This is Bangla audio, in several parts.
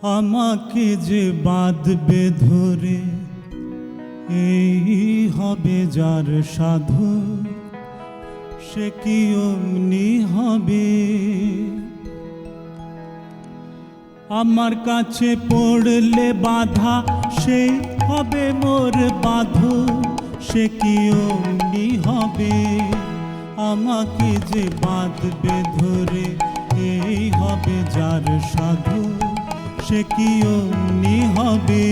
আমাকে যে বাঁধবে ধরে এই হবে যার সাধু, সে কি অমনি হবে? আমার কাছে পড়লে বাধা, সে হবে মোর বাঁধু, সে কি অমনি হবে? আমাকে যে বাঁধবে ধরে এই হবে যার সাধু, সে কি অমনি হবে?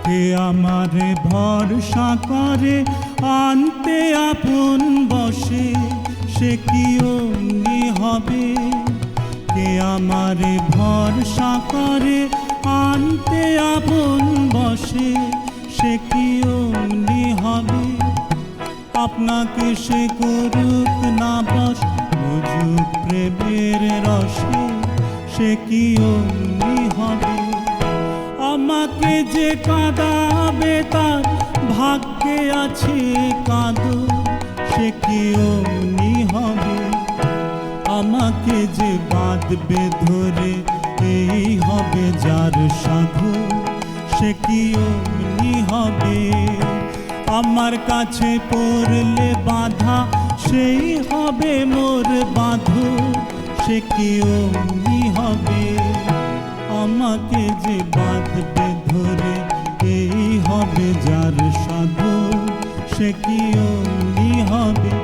কে আমারে ভরসা করে আনতে আপন বসে, সে কি অমনি হবে? কে আমারে ভরসা করে আনতে আপন বসে, সে কি অমনি হবে? আপনাকে সে করুক না বশ, বুঝুক প্রেমের রসে, সে কি অমনি হবে? আমাকে যে কাঁদাবে তার ভাগ্যে আছে কাঁদো, সে কি অমনি হবে? আমাকে যে বাঁধবে ধরে এই হবে যার সাধু, সে কি অমনি হবে? আমার কাছে পড়লে বাধা, সেই হবে মোর বাঁধু, সে কি অমনি হবে? আমাকে যে বাঁধবে ধরে এই হবে যার সাধু, সে কি অমনি হবে?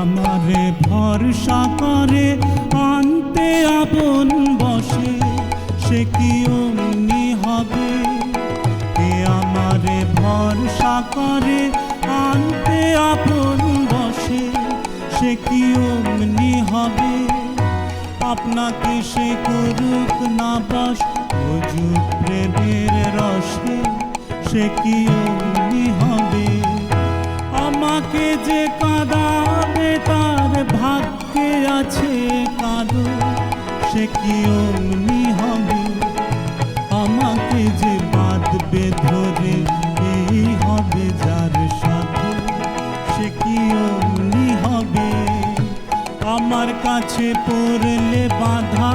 আমারে ভরসা করে আনতে আপন বসে, সে কি অমনি হবে? কে আমারে ভরসা করে আনতে আপন বসে, সে কি অমনি হবে? আপনাকে সে করুক না বশ, বুঝুক প্রেমের রসে, সে কি অমনি হবে? আমাকে যে কাঁদাবে তার ভাগ্যে আছে কাঁদো, সে কি অমনি হবে? আমাকে যে বাঁধবে ধরে এই হবে যার সাধু, সে কি অমনি হবে? আমার কাছে পড়লে বাধা,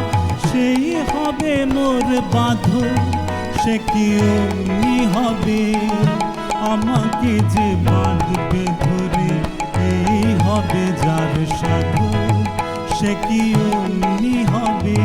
সেই হবে মোর বাঁধু, সে কি অমনি হবে? আমাকে যে বাঁধবে ধরে এই হবে যার সাধু, সে কি অমনি হবে?